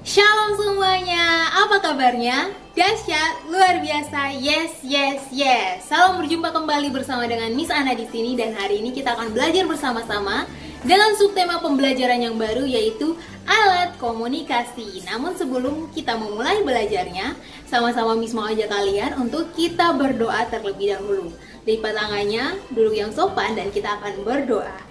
Shalom semuanya, apa kabarnya? Dahsyat, luar biasa, yes, yes, yes. Salam berjumpa kembali bersama dengan Miss Ana di sini, dan hari ini kita akan belajar bersama-sama dengan subtema pembelajaran yang baru, yaitu alat komunikasi. Namun sebelum kita memulai belajarnya, sama-sama Miss mau ajak kalian untuk kita berdoa terlebih dahulu. Lipat tangannya, duduk yang sopan, dan kita akan berdoa.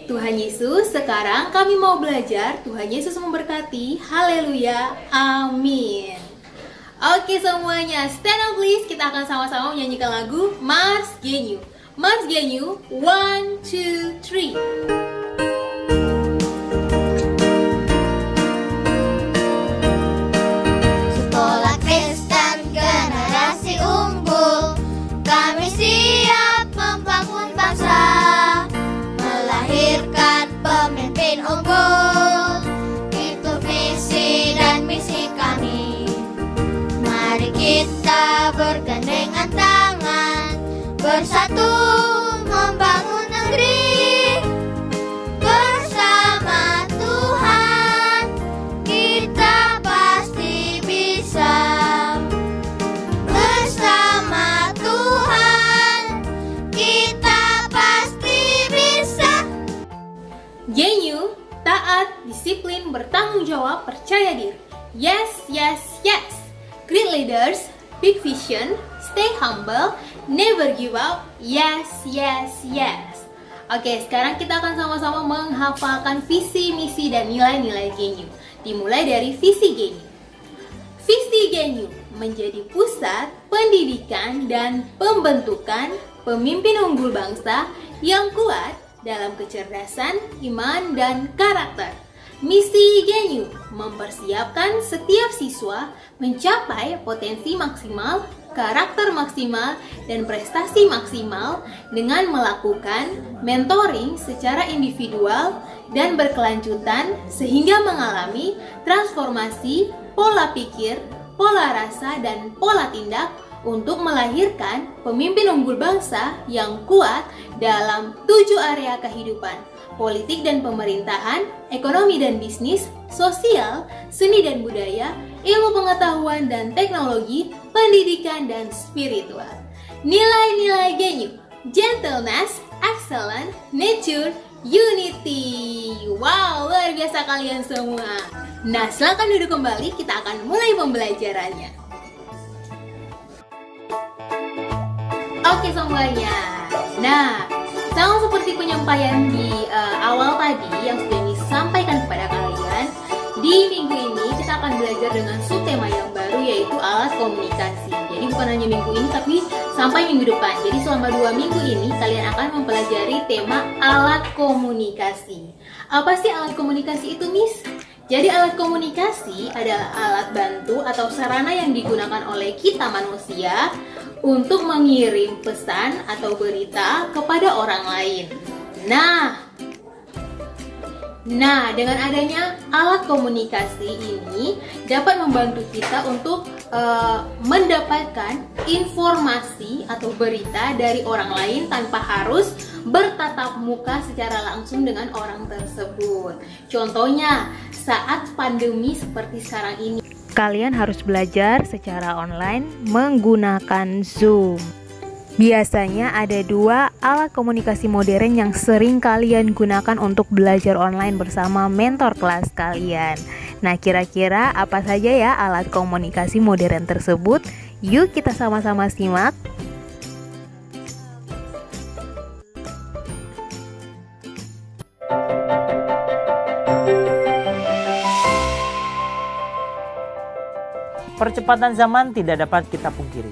Tuhan Yesus, sekarang kami mau belajar. Tuhan Yesus memberkati. Haleluya. Amin. Oke semuanya, stand up please. Kita akan sama-sama menyanyikan lagu Mars Genyu. Mars Genyu, 1, 2, 3. Sekolah Kristen generasi unggul, kami siap membangun bangsa, melahirkan pemimpin unggul. Itu visi dan misi kami. Mari kita bergandengan tangan, bersatu membangun negeri. Bersama Tuhan kita pasti bisa. Bersama Tuhan kita pasti bisa. Genyu, taat, disiplin, bertanggung jawab, percaya diri. Yes, yes, yes. Great leaders, big vision, stay humble, never give up. Yes, yes, yes. Oke, sekarang kita akan sama-sama menghafalkan visi, misi, dan nilai-nilai Genyu. Dimulai dari visi Genyu. Visi Genyu menjadi pusat pendidikan dan pembentukan pemimpin unggul bangsa yang kuat dalam kecerdasan, iman, dan karakter. Misi Genyu mempersiapkan setiap siswa mencapai potensi maksimal, karakter maksimal, dan prestasi maksimal dengan melakukan mentoring secara individual dan berkelanjutan sehingga mengalami transformasi pola pikir, pola rasa, dan pola tindak untuk melahirkan pemimpin unggul bangsa yang kuat dalam 7 area kehidupan: politik dan pemerintahan, ekonomi dan bisnis, sosial, seni dan budaya, ilmu pengetahuan dan teknologi, pendidikan dan spiritual. Nilai-nilai Genyu: gentleness, excellence, nature, unity. Wow, luar biasa kalian semua. Nah, silakan duduk kembali, kita akan mulai pembelajarannya. Oke semuanya. Nah, sama seperti penyampaian di awal tadi yang sudah disampaikan kepada kalian, di minggu ini kita akan belajar dengan subtema yang baru, yaitu alat komunikasi. Jadi bukan hanya minggu ini, tapi sampai minggu depan. Jadi selama 2 minggu ini kalian akan mempelajari tema alat komunikasi. Apa sih alat komunikasi itu, Miss? Jadi alat komunikasi adalah alat bantu atau sarana yang digunakan oleh kita manusia untuk mengirim pesan atau berita kepada orang lain. Nah, dengan adanya alat komunikasi ini dapat membantu kita untuk mendapatkan informasi atau berita dari orang lain tanpa harus bertatap muka secara langsung dengan orang tersebut. Contohnya, saat pandemi seperti sekarang ini, kalian harus belajar secara online menggunakan Zoom. Biasanya ada 2 alat komunikasi modern yang sering kalian gunakan untuk belajar online bersama mentor kelas kalian. Nah, kira-kira apa saja ya alat komunikasi modern tersebut? Yuk kita sama-sama simak. Percepatan zaman tidak dapat kita pungkiri.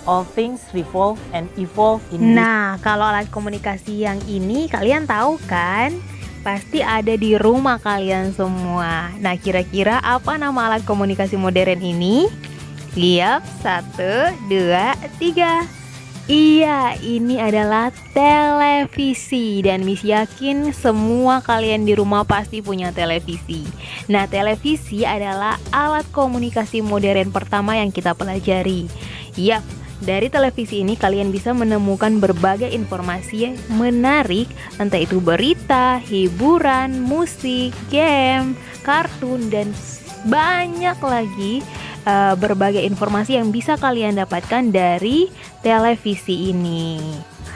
All things revolve and evolve in Nah, kalau alat komunikasi yang ini kalian tahu kan? pasti ada di rumah kalian semua. Nah, kira-kira apa nama alat komunikasi modern ini? Lihat, 1, 2, 3. Iya, ini adalah televisi dan Miss yakin semua kalian di rumah pasti punya televisi. Nah, televisi adalah alat komunikasi modern pertama yang kita pelajari. Yap, dari televisi ini kalian bisa menemukan berbagai informasi yang menarik, entah itu berita, hiburan, musik, game, kartun, dan banyak lagi berbagai informasi yang bisa kalian dapatkan dari televisi ini.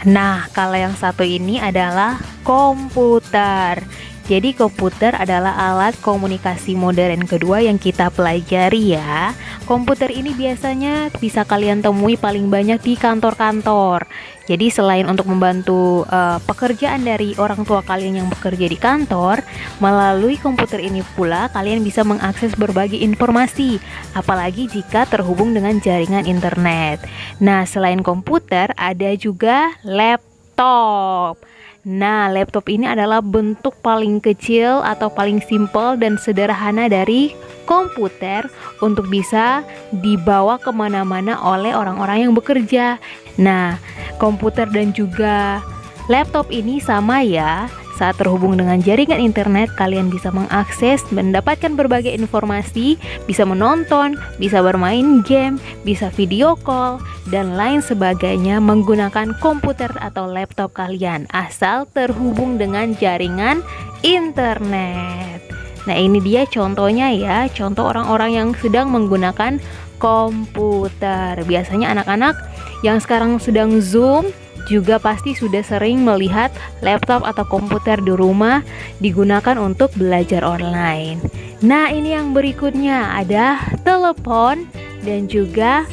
Nah, kalau yang satu ini adalah komputer. Jadi komputer adalah alat komunikasi modern kedua yang kita pelajari ya. Komputer ini biasanya bisa kalian temui paling banyak di kantor-kantor. Jadi selain untuk membantu pekerjaan dari orang tua kalian yang bekerja di kantor, melalui komputer ini pula kalian bisa mengakses berbagai informasi, apalagi jika terhubung dengan jaringan internet. Nah, selain komputer ada juga laptop. Nah, laptop ini adalah bentuk paling kecil atau paling simpel dan sederhana dari komputer untuk bisa dibawa kemana-mana oleh orang-orang yang bekerja. Nah, komputer dan juga laptop ini sama ya. Saat terhubung dengan jaringan internet, kalian bisa mengakses, mendapatkan berbagai informasi, bisa menonton, bisa bermain game, bisa video call, dan lain sebagainya menggunakan komputer atau laptop kalian, asal terhubung dengan jaringan internet. Nah, ini dia contohnya ya, contoh orang-orang yang sedang menggunakan komputer. Biasanya anak-anak yang sekarang sedang Zoom juga pasti sudah sering melihat laptop atau komputer di rumah digunakan untuk belajar online. Nah, ini yang berikutnya ada telepon dan juga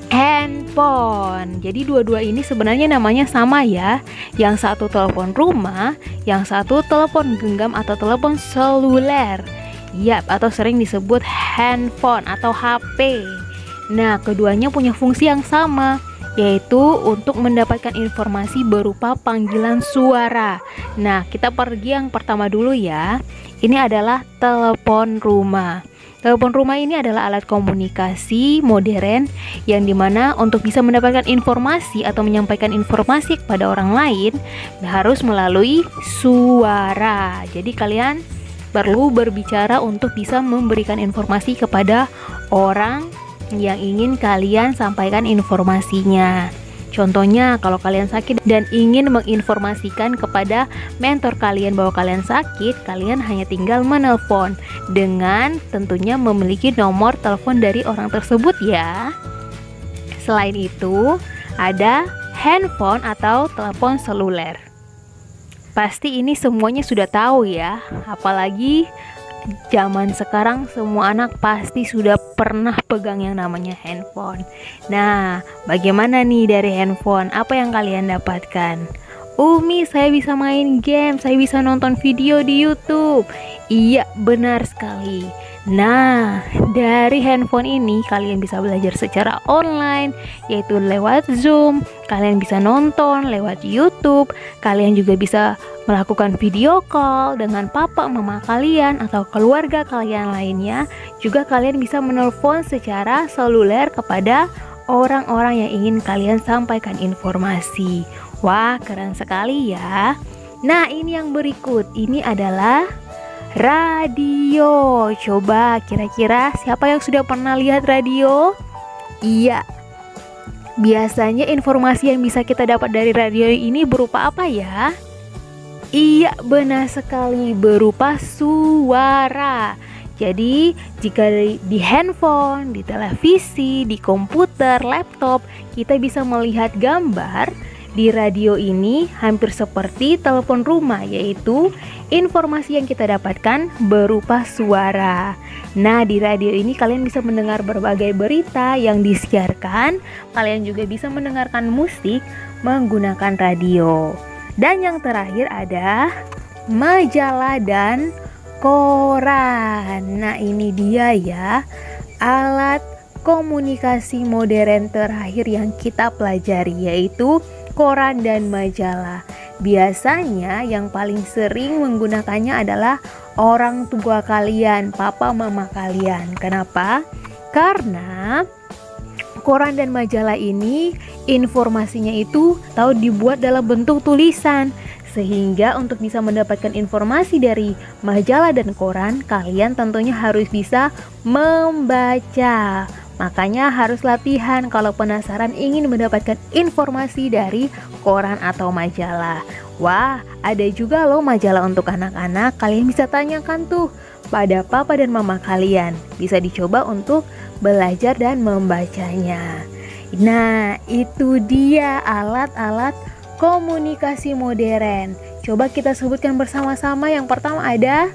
handphone. Jadi dua-dua ini sebenarnya namanya sama ya. Yang satu telepon rumah, yang satu telepon genggam atau telepon seluler. Yap, atau sering disebut handphone atau HP. Nah, keduanya punya fungsi yang sama, yaitu untuk mendapatkan informasi berupa panggilan suara. Nah, kita pergi yang pertama dulu ya. Ini adalah telepon rumah. Telepon rumah ini adalah alat komunikasi modern yang dimana untuk bisa mendapatkan informasi atau menyampaikan informasi kepada orang lain harus melalui suara. Jadi kalian perlu berbicara untuk bisa memberikan informasi kepada orang yang ingin kalian sampaikan informasinya. Contohnya, kalau kalian sakit dan ingin menginformasikan kepada mentor kalian bahwa kalian sakit, kalian hanya tinggal menelpon dengan tentunya memiliki nomor telepon dari orang tersebut ya. Selain itu, ada handphone atau telepon seluler. Pasti ini semuanya sudah tahu ya, apalagi zaman sekarang semua anak pasti sudah pernah pegang yang namanya handphone. Nah, bagaimana nih dari handphone? Apa yang kalian dapatkan? Umi, saya bisa main game, saya bisa nonton video di YouTube. Iya, benar sekali. Nah, dari handphone ini kalian bisa belajar secara online, yaitu lewat Zoom. Kalian bisa nonton lewat YouTube. Kalian juga bisa melakukan video call dengan papa, mama kalian, atau keluarga kalian lainnya. Juga kalian bisa menelpon secara seluler kepada orang-orang yang ingin kalian sampaikan informasi. Wah, keren sekali ya. Nah, ini yang berikut. Ini adalah radio. Coba kira-kira siapa yang sudah pernah lihat radio? Iya. Biasanya informasi yang bisa kita dapat dari radio ini berupa apa ya? Iya, benar sekali, berupa suara. Jadi, jika di handphone, di televisi, di komputer, laptop, kita bisa melihat gambar. Di radio ini hampir seperti telepon rumah, yaitu informasi yang kita dapatkan berupa suara. Nah, di radio ini kalian bisa mendengar berbagai berita yang disiarkan. Kalian juga bisa mendengarkan musik menggunakan radio. Dan yang terakhir ada majalah dan koran. Nah, ini dia ya, alat komunikasi modern terakhir yang kita pelajari, yaitu koran dan majalah. Biasanya yang paling sering menggunakannya adalah orang tua kalian, papa mama kalian. Kenapa? Karena koran dan majalah ini informasinya itu dibuat dalam bentuk tulisan. Sehingga untuk bisa mendapatkan informasi dari majalah dan koran, kalian tentunya harus bisa membaca. Makanya harus latihan kalau penasaran ingin mendapatkan informasi dari koran atau majalah. Wah, ada juga loh majalah untuk anak-anak. Kalian bisa tanyakan tuh pada papa dan mama kalian. Bisa dicoba untuk belajar dan membacanya. Nah, itu dia alat-alat komunikasi modern. Coba kita sebutkan bersama-sama. Yang pertama ada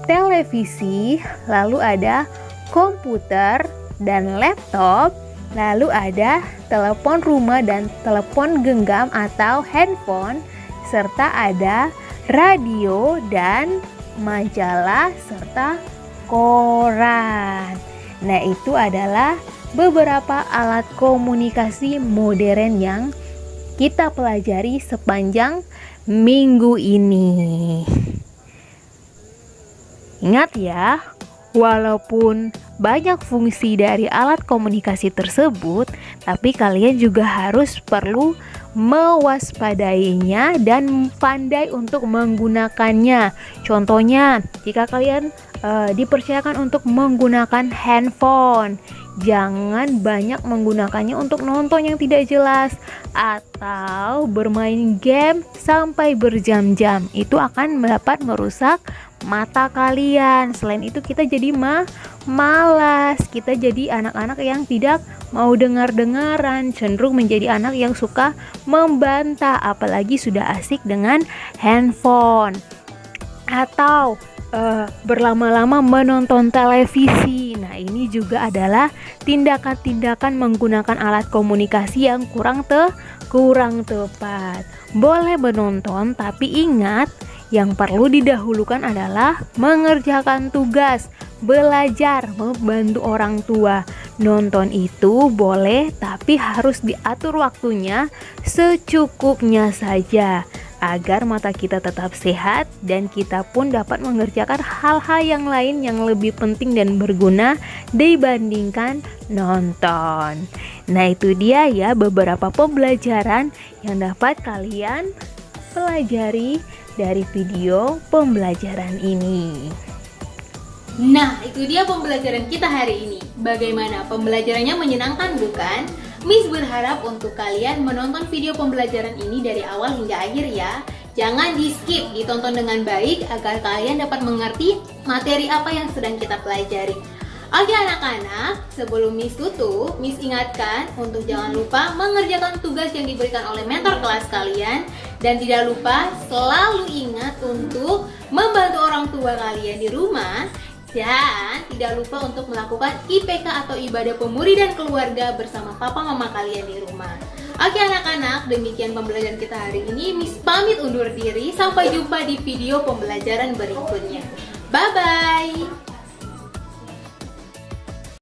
televisi, lalu ada komputer dan laptop, lalu ada telepon rumah dan telepon genggam atau handphone, serta ada radio dan majalah serta koran. Nah, itu adalah beberapa alat komunikasi modern yang kita pelajari sepanjang minggu ini. Ingat ya, walaupun banyak fungsi dari alat komunikasi tersebut, tapi kalian juga harus perlu mewaspadainya dan pandai untuk menggunakannya. Contohnya, jika kalian dipercayakan untuk menggunakan handphone, jangan banyak menggunakannya untuk nonton yang tidak jelas atau bermain game sampai berjam-jam. Itu akan dapat merusak mata kalian. Selain itu kita jadi malas, kita jadi anak-anak yang tidak mau dengar-dengaran, cenderung menjadi anak yang suka membantah, apalagi sudah asik dengan handphone. Atau berlama-lama menonton televisi. Nah, ini juga adalah tindakan-tindakan menggunakan alat komunikasi yang kurang tepat. Boleh menonton, tapi ingat, yang perlu didahulukan adalah mengerjakan tugas, belajar, membantu orang tua. Nonton itu boleh, tapi harus diatur waktunya secukupnya saja, agar mata kita tetap sehat dan kita pun dapat mengerjakan hal-hal yang lain yang lebih penting dan berguna dibandingkan nonton. Nah, itu dia ya beberapa pembelajaran yang dapat kalian pelajari dari video pembelajaran ini. Nah, itu dia pembelajaran kita hari ini. Bagaimana pembelajarannya, menyenangkan bukan? Miss berharap untuk kalian menonton video pembelajaran ini dari awal hingga akhir ya. Jangan di-skip, ditonton dengan baik agar kalian dapat mengerti materi apa yang sedang kita pelajari. Oke anak-anak, sebelum Miss tutup, Miss ingatkan untuk jangan lupa mengerjakan tugas yang diberikan oleh mentor kelas kalian. Dan tidak lupa selalu ingat untuk membantu orang tua kalian di rumah. Dan tidak lupa untuk melakukan IPK atau ibadah pemuri dan keluarga bersama papa mama kalian di rumah. Oke anak-anak, demikian pembelajaran kita hari ini. Miss pamit undur diri, sampai jumpa di video pembelajaran berikutnya. Bye-bye.